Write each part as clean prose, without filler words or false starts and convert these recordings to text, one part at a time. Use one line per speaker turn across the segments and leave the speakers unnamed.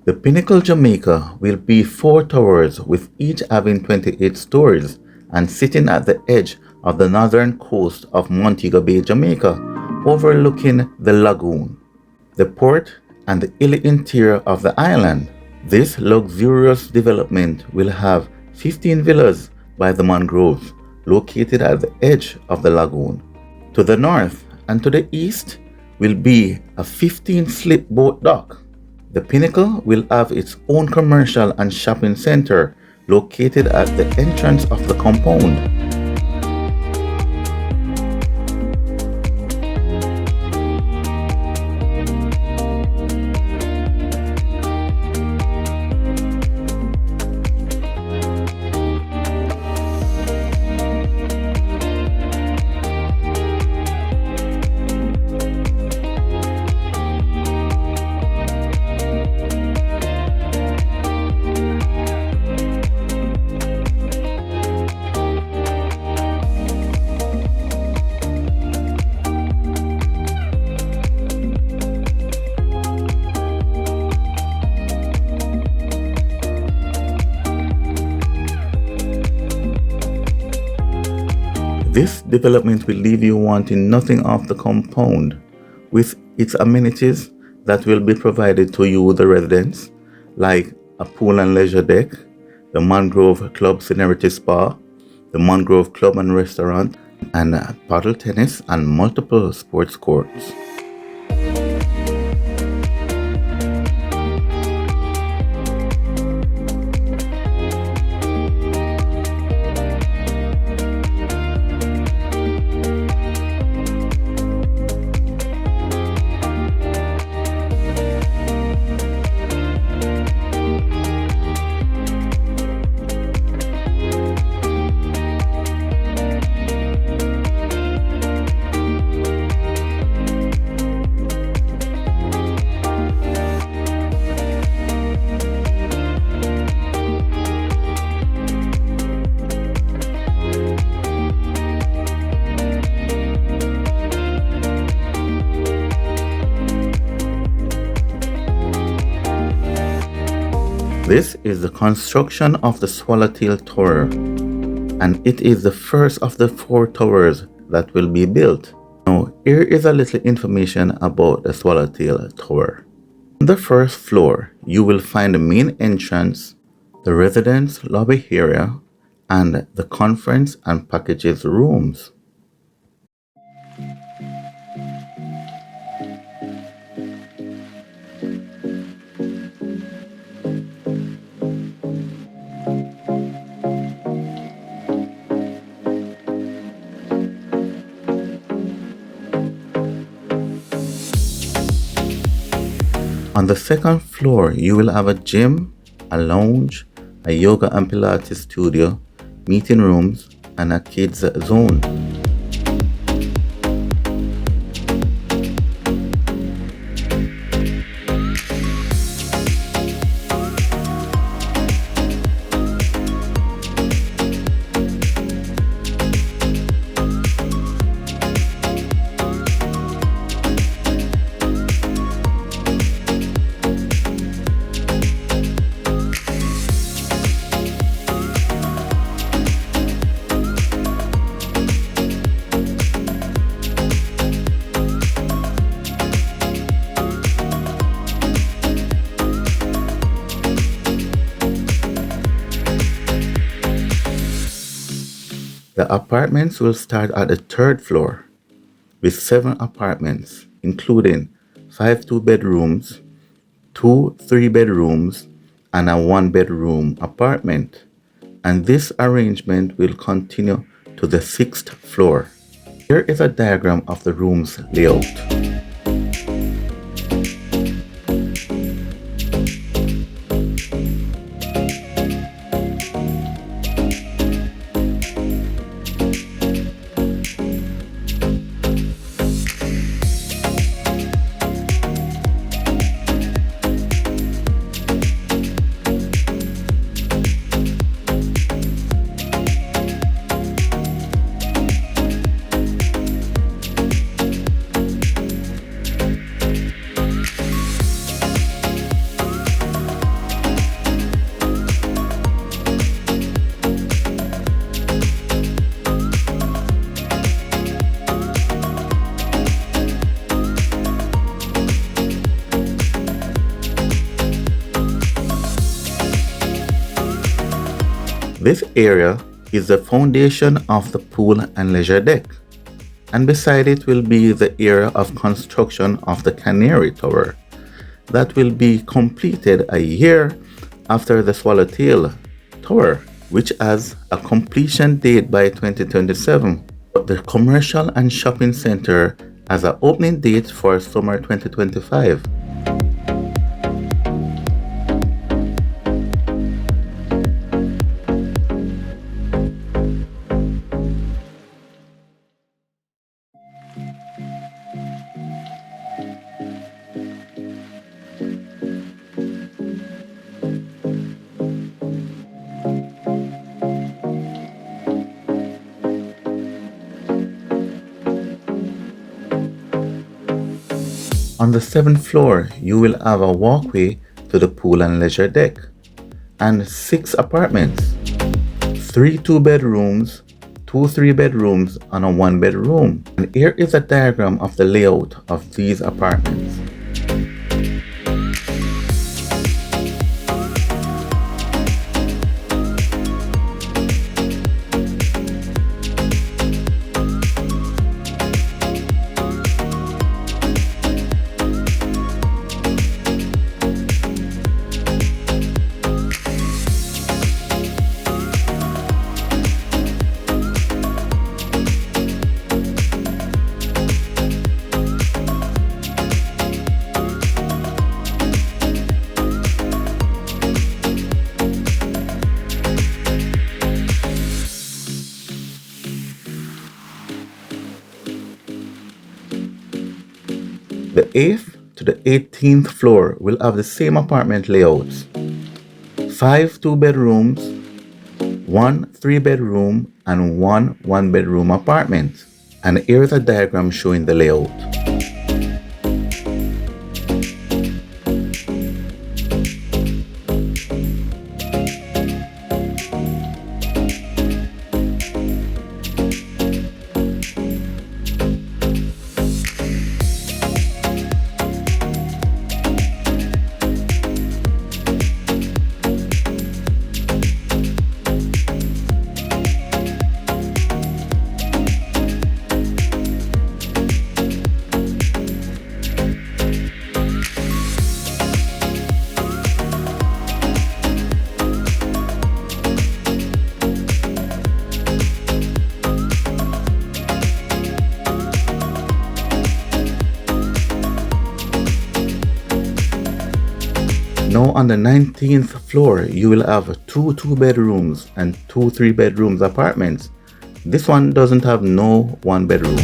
The Pinnacle Jamaica will be 4 towers with each having 28 stories and sitting at the edge of the northern coast of Montego Bay, Jamaica, overlooking the lagoon, the port, and the hilly interior of the island. This luxurious development will have 15 villas by the mangroves located at the edge of the lagoon. To the north and to the east will be a 15-slip boat dock. The Pinnacle will have its own commercial and shopping center located at the entrance of the compound. This development will leave you wanting nothing of the compound, with its amenities that will be provided to you, the residents, like a pool and leisure deck, the Mangrove Club Scenery Spa, the Mangrove Club and Restaurant, and paddle tennis and multiple sports courts. This is the construction of the Swallowtail Tower, and it is the first of the 4 towers that will be built. Now, here is a little information about the Swallowtail Tower. On the first floor, you will find the main entrance, the residence lobby area, and the conference and packages rooms. On the second floor, you will have a gym, a lounge, a yoga and Pilates studio, meeting rooms, and a kids zone. The apartments will start at the 3rd floor with 7 apartments, including 5 2-bedrooms, 2 3-bedrooms, and a 1-bedroom apartment. And this arrangement will continue to the 6th floor. Here is a diagram of the room's layout. This area is the foundation of the pool and leisure deck, and beside it will be the area of construction of the Canary Tower that will be completed a year after the Swallowtail Tower, which has a completion date by 2027. But the commercial and shopping center has an opening date for summer 2025. On the 7th floor, you will have a walkway to the pool and leisure deck, and 6 apartments, 3 2-bedrooms, 2 3-bedrooms, and a 1-bedroom. And here is a diagram of the layout of these apartments. The 8th to the 18th floor will have the same apartment layouts. 5 2-bedrooms, 1 3-bedroom, and 1 1-bedroom apartment. And here is a diagram showing the layout. Now on the 19th floor, you will have 2 2-bedrooms and 2 3-bedrooms apartments. This one doesn't have no 1-bedroom.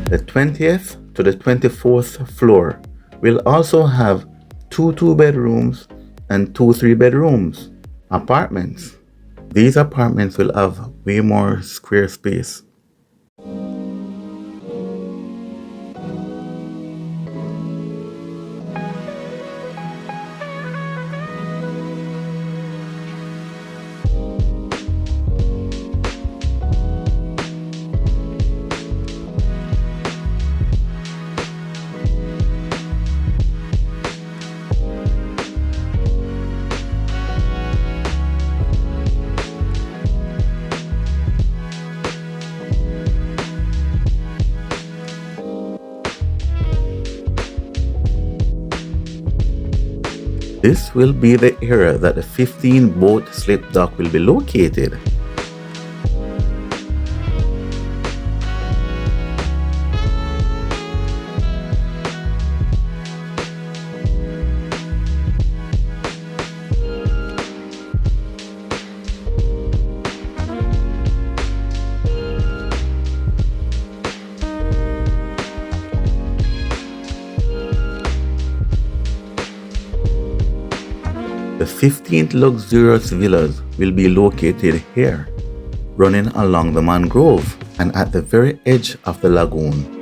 The 20th to the 24th floor will also have 2 2-bedrooms and 2 3-bedrooms apartments. These apartments will have way more square space. This will be the area that the 15-boat slip dock will be located. The 15th luxurious villas will be located here, running along the mangrove and at the very edge of the lagoon.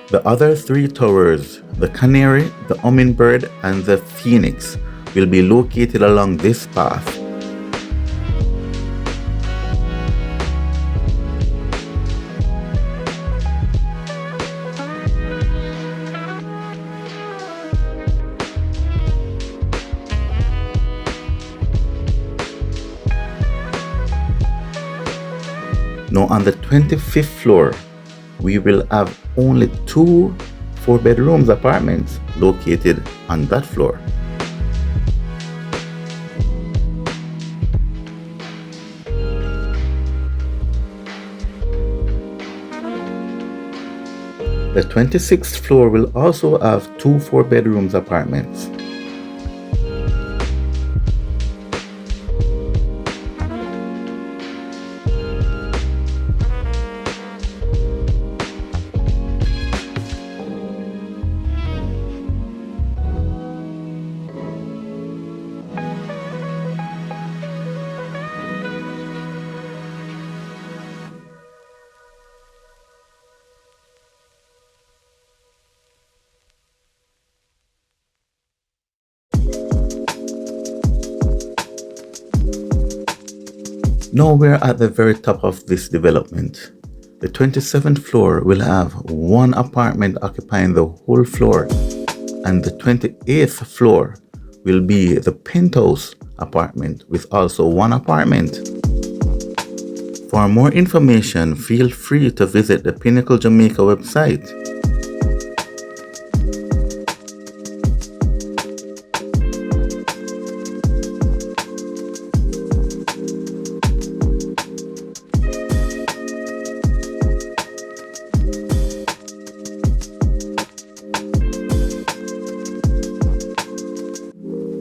The other 3 towers, the Canary, the Hummingbird, and the Phoenix, will be located along this path. Now on the 25th floor, we will have only 2 4-bedrooms apartments located on that floor. The 26th floor will also have 2 4-bedrooms apartments. Now we're at the very top of this development. The 27th floor will have 1 apartment occupying the whole floor, and the 28th floor will be the penthouse apartment with also 1 apartment. For more information, feel free to visit the Pinnacle Jamaica website.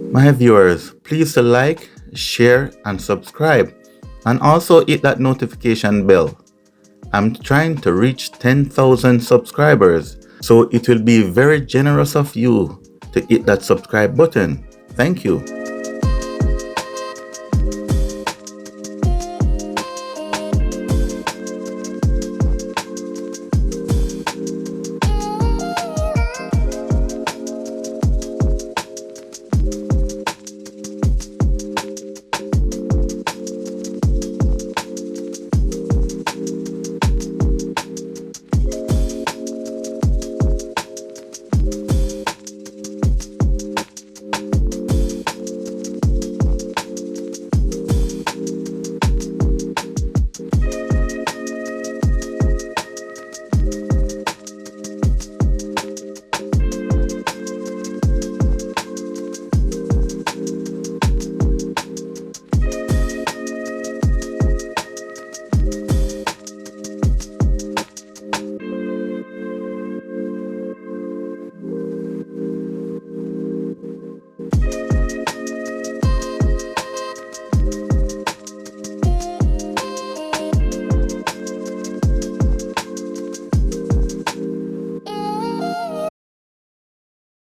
My viewers, please to like, share and subscribe, and also hit that notification bell. I'm trying to reach 10,000 subscribers, so it will be very generous of you to hit that subscribe button. Thank you.